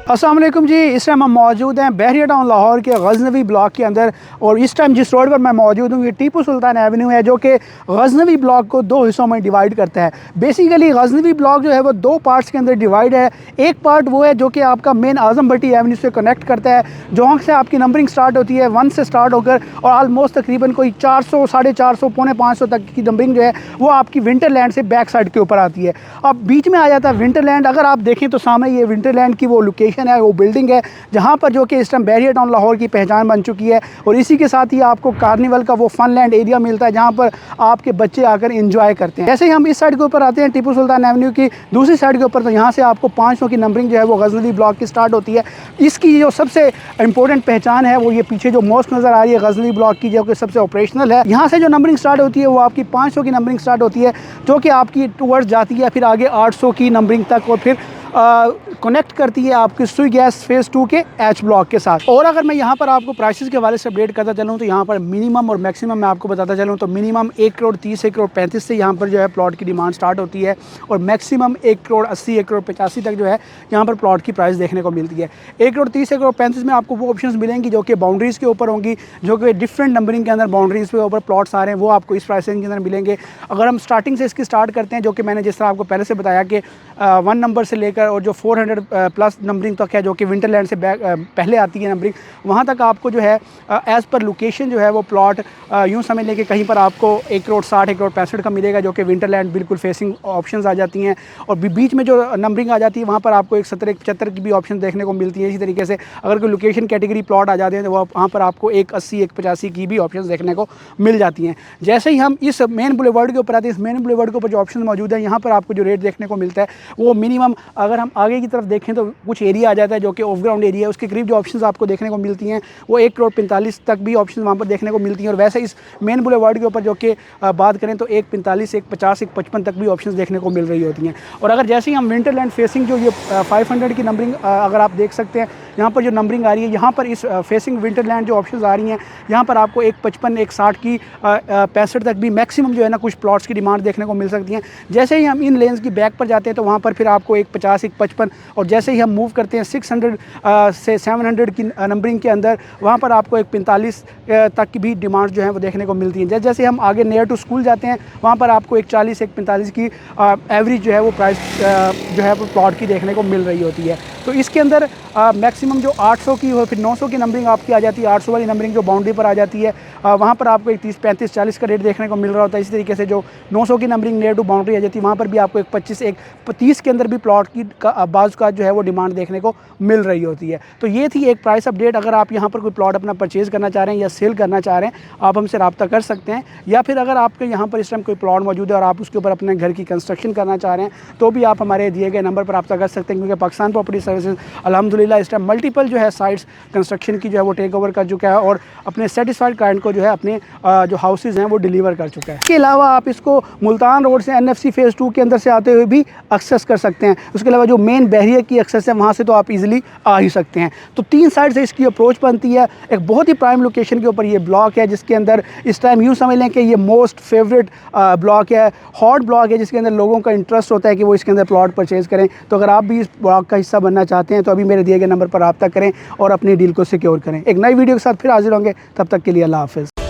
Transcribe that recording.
अस्सलाम वालेकुम जी। इस टाइम हम मौजूद हैं बहरिया टाउन लाहौर के गज़नवी ब्लॉक के अंदर, और इस टाइम जिस रोड पर मैं मौजूद हूँ ये टीपू सुल्तान एवेन्यू है, जो कि गज़नवी ब्लॉक को दो हिस्सों में डिवाइड करता है। बेसिकली गज़नवी ब्लॉक जो है वो दो पार्ट्स के अंदर डिवाइड है। एक पार्ट वो है जो कि आपका मेन आज़म भट्टी एवेन्यू से कनेक्ट करता है, जहाँ से आपकी नंबरिंग स्टार्ट होती है 1 से स्टार्ट होकर और आलमोस्ट तकरीबन कोई 400, 450, पौने 500 तक की नंबरिंग जो है वो आपकी विंटरलैंड से बैक साइड के ऊपर आती है। अब बीच में आ जाता है विंटरलैंड। अगर आप देखें तो सामने ये विंटरलैंड की वो लोकेशन है, वो बिल्डिंग है जहाँ पर जो कि इस टाइम बहरिया टाउन लाहौर की पहचान बन चुकी है। और इसी के साथ ही आपको कार्निवल का वो फन लैंड एरिया मिलता है जहाँ पर आपके बच्चे आकर एंजॉय करते हैं। जैसे ही हम इस साइड के ऊपर आते हैं टीपू सुल्तान एवेन्यू की दूसरी साइड के ऊपर, तो यहाँ से आपको 500 की नंबरिंग जो है वो गज़नवी ब्लॉक की स्टार्ट होती है। इसकी जो सबसे इंपॉर्टेंट पहचान है वो ये पीछे जो मॉस्क नज़र आ रही है गज़नवी ब्लॉक की, जो कि सबसे ऑपरेशनल है। यहाँ से जो नंबरिंग स्टार्ट होती है वो आपकी 500 की नंबरिंग स्टार्ट होती है, जो कि आपकी टूवर्ड्स जाती है फिर आगे 800 की नंबरिंग तक, और फिर कनेक्ट करती है आपकी सुई गैस फेज़ 2 के एच ब्लॉक के साथ। और अगर मैं यहाँ पर आपको प्राइसेस के हवाले से अपडेट करता चलूँ तो यहाँ पर मिनिमम और मैक्सिमम मैं आपको बताता चलूँ तो मिनिमम 1,30,00,000 1,35,00,000 से यहाँ पर जो है प्लॉट की डिमांड स्टार्ट होती है, और मैक्सिमम 1,80,00,000 1,85,00,000 तक जो है यहाँ पर प्लॉट की प्राइस देखने को मिलती है। 1,30,00,000 1,35,00,000 में आपको वो ऑप्शंस मिलेंगी जो कि बाउंड्रीज़ के ऊपर होंगी, जो कि डिफरेंट नंबरिंग के अंदर बाउंड्रीज़ के ऊपर प्लॉट्स आ रहे हैं, वो आपको इस प्राइस रेंज के अंदर मिलेंगे। अगर हम स्टार्टिंग से इसकी स्टार्ट करते हैं, जो कि मैंने जिस तरह आपको पहले से बताया कि 1 नंबर से लेकर और जो 400 प्लस नंबरिंग तक है, जो कि विंटरलैंड से पहले आती है नंबरिंग, वहाँ तक आपको जो है एज़ पर लोकेशन जो है वो प्लॉट यूँ समझ लें कि कहीं पर आपको 1,60,00,000 1,65,00,000 का मिलेगा, जो कि विंटरलैंड बिल्कुल फेसिंग ऑप्शंस आ जाती हैं। और बीच में जो नंबरिंग आ जाती है वहाँ पर आपको 1,70,00,000 1,75,00,000 की भी ऑप्शन देखने को मिलती है। इसी तरीके से अगर कोई लोकेशन कैटेगरी प्लॉट आ जाते हैं तो वहाँ पर आपको 1,80,00,000 1,85,00,000 की भी ऑप्शन देखने को मिल जाती हैं। जैसे ही हम इस मेन बुलेवार्ड के ऊपर आते हैं, इस मेन बुलेवार्ड के ऊपर जो ऑप्शन मौजूद है, यहाँ पर आपको जो रेट देखने को मिलता है वो मिनिमम, अगर हम आगे की तरफ देखें तो कुछ एरिया आ जाता है जो कि ऑफ ग्राउंड एरिया है, उसके करीब जो ऑप्शंस आपको देखने को मिलती हैं वो 1,45,00,000 तक भी ऑप्शन वहाँ पर देखने को मिलती हैं। और वैसे इस मेन बुलेवार्ड के ऊपर जो कि बात करें तो 1,45,00,000 1,50,00,000 1,55,00,000 तक भी ऑप्शंस देखने को मिल रही होती हैं। और अगर जैसे ही हम विंटरलैंड फेसिंग जो ये 500 की नंबरिंग अगर आप देख सकते हैं, यहाँ पर जो नंबरिंग आ रही है, यहाँ पर इस फेसिंग विंटरलैंड जो ऑप्शंस आ रही हैं, यहाँ पर आपको 1,55 1,60 की 65 तक भी मैक्सिमम जो है ना कुछ प्लॉट्स की डिमांड देखने को मिल सकती हैं। जैसे ही हम इन लेन्स की बैक पर जाते हैं तो वहाँ पर फिर आपको 1,50 1,55, और जैसे ही हम मूव करते हैं 600 से 700 की नंबरिंग के अंदर, वहाँ पर आपको 1,45 तक की भी डिमांड जो है वो देखने को मिलती है। जैसे जैसे हम आगे नियर टू स्कूल जाते हैं, वहाँ पर आपको 1,40 1,45 की एवरेज जो है वो प्राइस जो है वो प्लॉट की देखने को मिल रही होती है। तो इसके अंदर मैक्सिमम जो 800 की और फिर 900 की नंबरिंग आपकी आ जाती है, 800 वाली नंबरिंग जो बाउंड्री पर आ जाती है, वहाँ पर आपको 30 35 40 का रेट देखने को मिल रहा होता है। इसी तरीके से जो 900 की नंबरिंग नियर टू बाउंड्री आ जाती है, वहाँ पर भी आपको 1,25 1,30 के अंदर भी प्लॉट की बाज़ का जो है वो डिमांड देखने को मिल रही होती है। तो ये थी एक प्राइस अपडेट। अगर आप यहाँ पर कोई प्लॉट अपना परचेज़ करना चाह रहे हैं या सेल करना चाह रहे हैं, आप हमसे रब्ता कर सकते हैं, या फिर अगर आपके यहाँ पर इस टाइम कोई प्लॉट मौजूद है और आप उसके ऊपर अपने घर की कंस्ट्रक्शन करना चाह रहे हैं, तो भी आप हमारे दिए गए नंबर पर रब्ता कर सकते हैं, क्योंकि पाकिस्तान प्रॉपर्टी सर्विसेज अल्हम्दुलिल्लाह इस टाइम मल्टीपल जो है साइट्स कंस्ट्रक्शन की जो है वो टेक ओवर कर चुका है, और अपने सेटिस्फाइड क्लाइंट को जो है अपने जो हाउसेज हैं वो डिलीवर कर चुका है। इसके अलावा आप इसको मुल्तान रोड से NFC फेज़ 2 के अंदर से आते हुए भी एक्सेस कर सकते हैं। उसके अलावा जो मेन बहरिया की एक्सेस है वहाँ से तो आप इजीली आ ही सकते हैं। तो 3 साइड से इसकी अप्रोच बनती है। एक बहुत ही प्राइम लोकेशन के ऊपर ये ब्लॉक है, जिसके अंदर इस टाइम यूँ समझ लें कि ये मोस्ट फेवरेट ब्लॉक है, हॉट ब्लॉक है, जिसके अंदर लोगों का इंटरेस्ट होता है कि वो इसके अंदर प्लॉट परचेज़ करें। तो अगर आप भी इस ब्लॉक का हिस्सा बनना चाहते हैं तो अभी मेरे दिए गए नंबर पर रब्ता करें और अपनी डील को सिक्योर करें। एक नई वीडियो के साथ फिर हाजिर होंगे, तब तक के लिए अल्लाह हाफ़िज़।